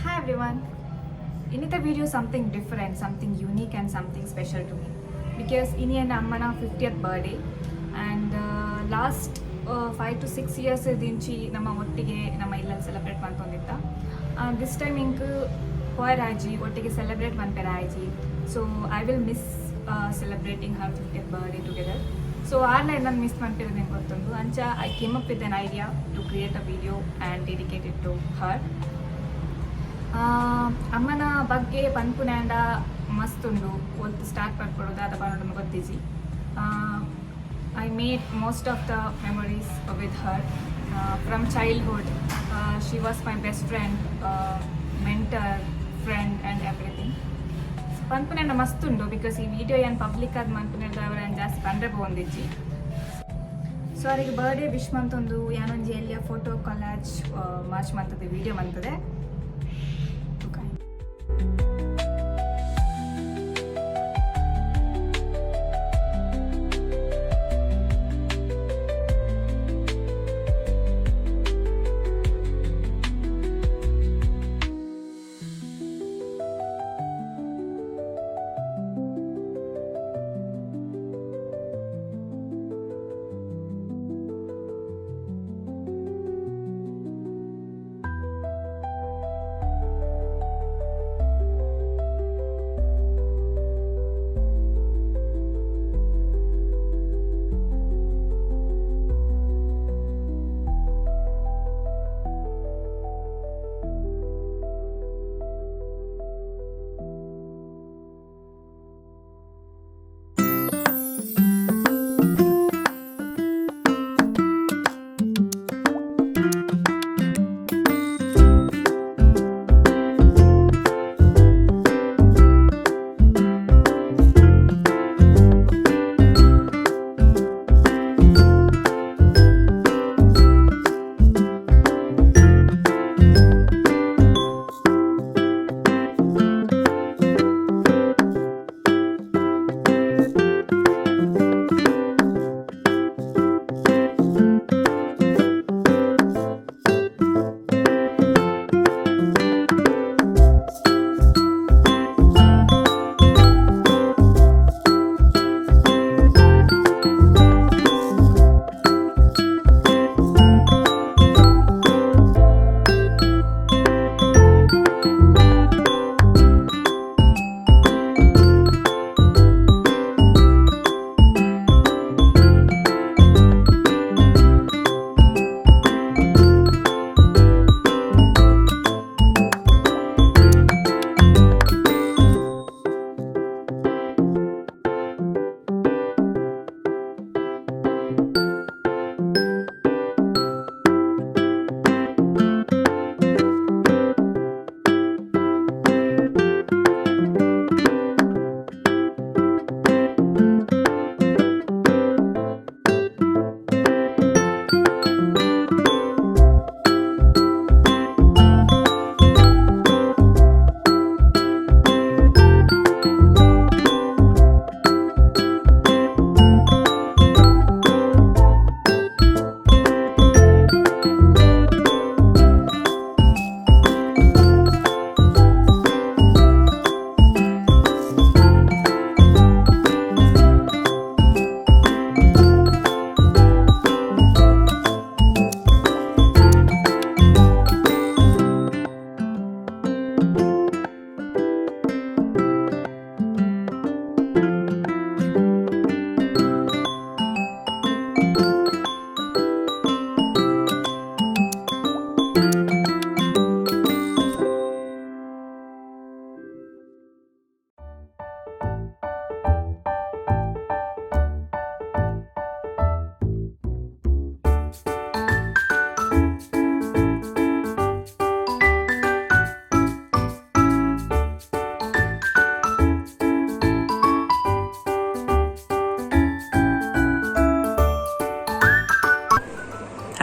Hi everyone. In the video something different, something unique and something special to me because in Ammana 50th birthday and last 5 to 6 years dinchi nama ottige nama illal celebrate mantondita and this time inku poiraji ottige celebrate manperaji, so I will miss celebrating her 50th birthday together. So I miss manpirudem gottundu ancha I came up with an idea to create a video and dedicate it to her. ಅಮ್ಮನ ಬಗ್ಗೆ ಪನ್ಪುನ್ಯಾಂಡ ಮಸ್ತುಂಡು ಒಲ್ತು start ಮಾಡ್ಕೊಡೋದು ಅದ ಬರೋದು ಗೊತ್ತಿಜಿ. I made most of the memories with her from childhood. She was my best friend, mentor, friend and everything. ಪನ್ಪುನ್ಯಾಂಡ ಮಸ್ತುಂಡು because ಈ video ಏನು ಪಬ್ಲಿಕ್ ಆದ ಮನ್ಪುನ್ಯಾಂಡ ಅವರೇನು ಜಾಸ್ತಿ ಬಂದರೆ ಬಂದಿಜ್ಜಿ. ಸೊ ಅವರಿಗೆ ಬರ್ಡೇ ವಿಶ್ ಮಂತೊಂದು ಯಾನೊಂಜಿ ಎಲ್ಲಿಯ ಫೋಟೋ ಕೊಲಾಜ್ ಮಾರ್ಚ್ ಮಂತದೆ ವಿಡಿಯೋ ಮಂತದೆ.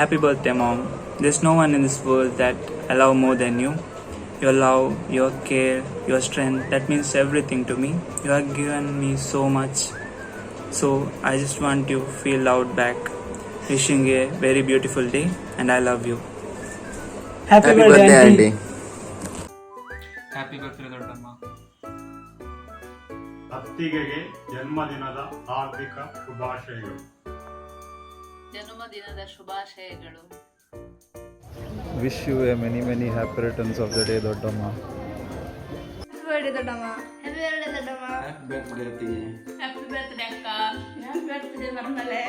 Happy birthday, Mom. There's no one in this world that I love more than you. Your love, your care, your strength, that means everything to me. You have given me so much. So I just want to feel loved back. Wishing a very beautiful day and I love you. Happy birthday, Auntie. Happy birthday ದೊಡ್ಡಮ್ಮ. ಅತ್ತಿಗೆಗೆ ಜನ್ಮದಿನದ ಹಾರ್ದಿಕ ಶುಭಾಶಯಗಳು. ಜನ್ಮದಿನದ ಶುಭಾಶಯಗಳು. Wish you a many happy returns of the day, Doddamma. Happy birthday ದೊಡ್ಡಮ್ಮ. Happy birthday ದೊಡ್ಡಮ್ಮ. Happy birthday ಅತ್ತಿಗೆ. Happy birthday ಅಕ್ಕ. ಹ್ಯಾಪಿ ಬರ್ತ್ಡೇ ಮರಮಲೆ.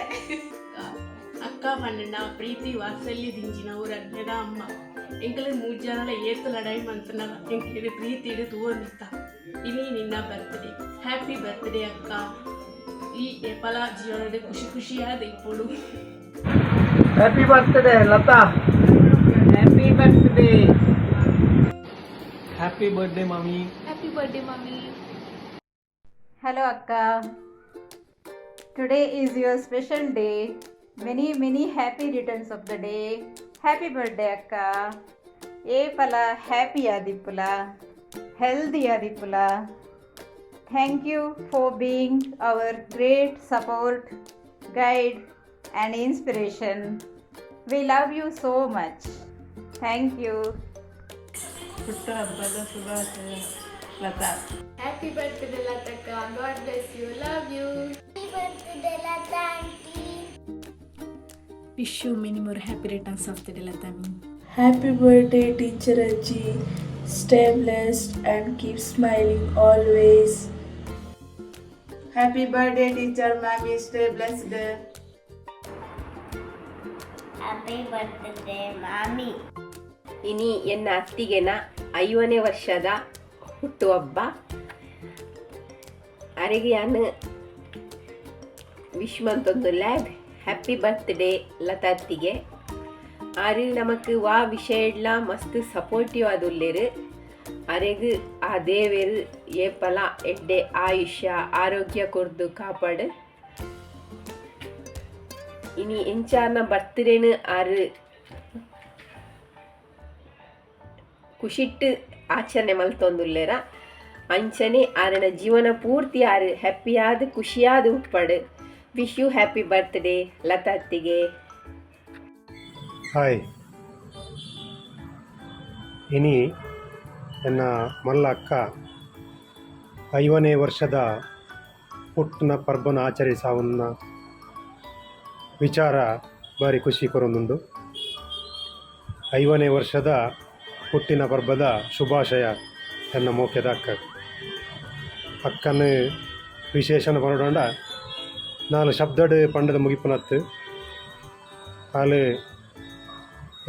అక్క పన్నెండ ప్రీతి వాత్సల్య దించిన ఊరజ్ఞద అమ్మ ఎంకల 3 జనాల ఏతల డైమ్ అంతన ఎంకలి ప్రీతిడు తోనిత ఇని నిన్న బర్త్డే హ్యాపీ బర్త్డే అక్క ఈ ఎపల జీవనದ ಖುಷಿ ಖುಷಿಯಾದ ఇప్పుడు happy birthday Latha. Happy birthday. Happy birthday mummy. Happy birthday mummy. Hello Akka. Today is your special day. Many happy returns of the day. Happy birthday Akka. ఏ పల హ్యాపీ ఆదిపుల హెల్దీ ఆదిపుల. Thank you for being our great support, guide and inspiration. We love you so much. Thank you. ಹುಟ್ಟು ಹಬ್ಬದ ಶುಭಾಶಯ Latha. Happy birthday ಲತಕ್ಕ. God bless you. Love you. Happy birthday, Lata auntie. Wish you many more happy returns of the day ಲತಾಮಿ. Happy birthday, Teacher Aji. Stay blessed and keep smiling always. Happy birthday teacher Mami. Stay blessed. Happy birthday, Mommy. ಇನಿ ಎನ್ನ ಅತ್ತಿಗೆನ 5ನೇ ವರ್ಷದ ಹುಟ್ಟುಹಬ್ಬ ಅರೆಗೆ ಯಾನು wish ಮಂತೊಂದು ಲ್ಯಾಬ್ ಹ್ಯಾಪಿ ಬರ್ತ್ಡೇ ಲತಾ ಅತ್ತಿಗೆ. ಆರು ನಮಕ್ ವಾ ವಿಷಯಡ್ಲ ಮಸ್ತ್ ಸಪೋರ್ಟಿವ್ ಆದುಲ್ಲೇರು. ಅರೆಗು ಆ ದೇವೇರು ಏಪಲ ಎಡ್ಡೆ ಆಯುಷ್ಯ ಆರೋಗ್ಯ ಕೊರ್ದು ಕಾಪಾಡು. ಇನಿ ಎಂಚಾರ್ನ ಬರ್ತ್ಡೇನು ಆರು ಖುಷಿಟ್ಟು ಆಚರಣೆ ಮಲ್ತೊಂದುಲ್ಲೇರ. ಅಂಚನೆ ಆರನ ಜೀವನ ಪೂರ್ತಿ ಆರು ಹ್ಯಾಪಿಯಾದ ಖುಷಿಯಾದ ಉಟ್ಪಡು. Wish you happy birthday Latha ಅತ್ತಿಗೆ. ಹಾಯ್, ಇನಿ ಎನ್ನ ಮಲ್ಲ ಅಕ್ಕ 5ನೇ ವರ್ಷದ ಹುಟ್ಟಿನ ಪರ್ಬನ ಆಚರಿಸಾವನ್ನ ವಿಚಾರ ಭಾರಿ ಖುಷಿ ಕೊರೊಂದುಂಡು. 5ನೇ ವರ್ಷದ ಹುಟ್ಟಿನ ಪರ್ಬದ ಶುಭಾಶಯ ಎನ್ನ ಮೋಕ್ಯದ ಅಕ್ಕನ ವಿಶೇಷನ ಪರಡೊಂಡ 4 ಶಬ್ದಡ್ ಪಂಡದ ಮುಗಿಪುನತ್ತು ಹಾಲು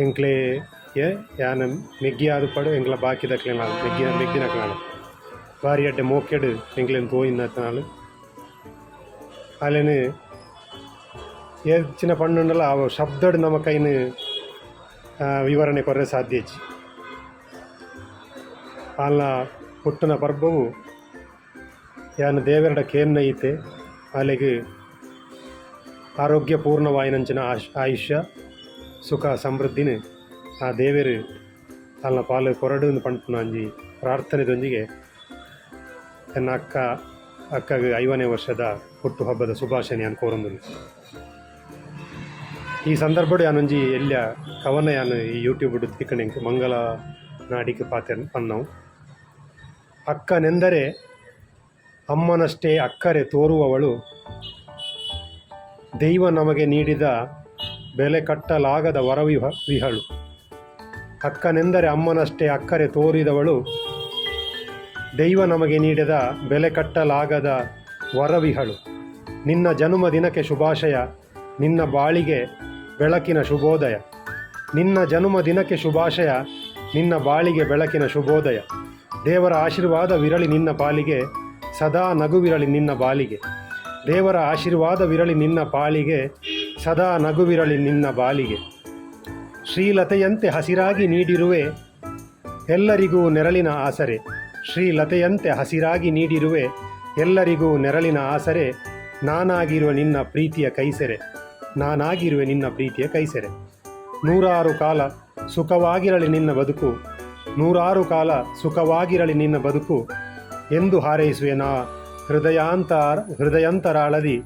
ಎಂಕ್ಲೆ ಯಾನ ಮೆಗ್ಗಿ ಆದು ಪಡು ಎಂಕ್ಲ ಬಾಕಿ ದಕ್ಲೆ ನಾಳು ಮೆಗ್ಗಿನ ನಾಳು ಬಾರಿ ಅಡ್ಡೆ ಮೋಕೆಡು ಎಂಕ್ಲೇನು ತೋಯಿನತ್ತು ನಾಳು ಅಲ್ಲೇನು ಹೆಚ್ಚಿನ ಪಣ್ಣುಂಡಲ್ಲ ಅವು ಶಬ್ದಡ್ ನಮ್ಮ ಕೈನು ವಿವರಣೆ ಕೊರ್ರೆ ಸಾಧ್ಯ ಹೆಚ್ಚು. ಅಲ್ಲ ಹುಟ್ಟಿನ ಪರ್ಬವು ಯಾನು ದೇವರಡ ಕೇನ್ನ ಐತೆ ಅಲ್ಲಿಗೆ ಆರೋಗ್ಯಪೂರ್ಣವಾಯಿನಂಚಿನ ಆಯುಷ್ಯ ಸುಖ ಸಮೃದ್ಧಿನ ಆ ದೇವರು ಅಲ್ಲ ಪಾಲು ಕೊರಡು ಪಂಪುನ ಅಂಜಿ ಪ್ರಾರ್ಥನೆದೊಂದಿಗೆ ನನ್ನ ಅಕ್ಕಗೆ 5ನೇ ವರ್ಷದ ಹುಟ್ಟುಹಬ್ಬದ ಶುಭಾಶಯ ನಾನು ಕೋರೊಂದು. ಈ ಸಂದರ್ಭಡು ಯಾನೊಂಜಿ ಎಲ್ಲ ಕವನ ಯಾನು ಈ ಯೂಟ್ಯೂಬ್ ತಿಕ್ಕಣೆಂಕ್ ಮಂಗಲ ನಾಡಿಗೆ ಪಾತ್ರ ಪನ್ನವು. ಅಕ್ಕನೆಂದರೆ ಅಮ್ಮನಷ್ಟೇ ಅಕ್ಕರೆ ತೋರುವವಳು, ದೈವ ನಮಗೆ ನೀಡಿದ ಬೆಲೆ ಕಟ್ಟಲಾಗದ ವರವಿಹಳು. ಅಕ್ಕನೆಂದರೆ ಅಮ್ಮನಷ್ಟೇ ಅಕ್ಕರೆ ತೋರಿದವಳು, ದೈವ ನಮಗೆ ನೀಡಿದ ಬೆಲೆ ಕಟ್ಟಲಾಗದ ವರವಿಹಳು. ನಿನ್ನ ಜನ್ಮ ದಿನಕ್ಕೆ ಶುಭಾಶಯ, ನಿನ್ನ ಬಾಳಿಗೆ ಬೆಳಕಿನ ಶುಭೋದಯ. ನಿನ್ನ ಜನ್ಮ ದಿನಕ್ಕೆ ಶುಭಾಶಯ, ನಿನ್ನ ಬಾಳಿಗೆ ಬೆಳಕಿನ ಶುಭೋದಯ. ದೇವರ ಆಶೀರ್ವಾದವಿರಲಿ ನಿನ್ನ ಪಾಲಿಗೆ, ಸದಾ ನಗುವಿರಲಿ ನಿನ್ನ ಬಾಲಿಗೆ. ದೇವರ ಆಶೀರ್ವಾದವಿರಲಿ ನಿನ್ನ ಪಾಲಿಗೆ, ಸದಾ ನಗುವಿರಲಿ ನಿನ್ನ ಬಾಲಿಗೆ. ಶ್ರೀಲತೆಯಂತೆ ಹಸಿರಾಗಿ ನೀಡಿರುವೆ ಎಲ್ಲರಿಗೂ ನೆರಳಿನ ಆಸರೆ. ಶ್ರೀಲತೆಯಂತೆ ಹಸಿರಾಗಿ ನೀಡಿರುವೆ ಎಲ್ಲರಿಗೂ ನೆರಳಿನ ಆಸರೆ. ನಾನಾಗಿರುವ ನಿನ್ನ ಪ್ರೀತಿಯ ಕೈಸೆರೆ, ನಾನಾಗಿರುವೆ ನಿನ್ನ ಪ್ರೀತಿಯ ಕೈಸೆರೆ. 100 ಕಾಲ ಸುಖವಾಗಿರಲಿ ನಿನ್ನ ಬದುಕು, 100 ಕಾಲ ಸುಖವಾಗಿರಲಿ ನಿನ್ನ ಬದುಕು ಎಂದು ಹಾರೈಸುವೆ ನಾ ಹೃದಯಾಂತರಾಳದಿ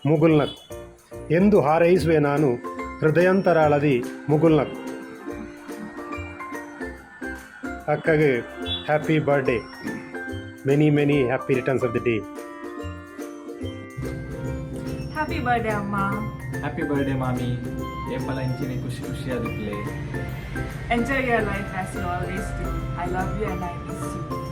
ಮುಗುಲ್ನಕ್. ಎಂದು ಹಾರೈಸುವೆ ನಾನು ಹೃದಯಾಂತರಾಳದಿ ಮುಗುಲ್ನಕ್. ಅಕ್ಕಗೆ happy birthday, many many happy returns of the day. Happy birthday ಅಮ್ಮ. ಹ್ಯಾಪಿ ಬರ್ಡೇ ಮಾಮಿ. ಏಪಲ ಇಂಚಿನ ಖುಷಿ ಖುಷಿಯಾದಿತ್ತಲೆ. Enjoy your life as you always do. I love you and I miss you.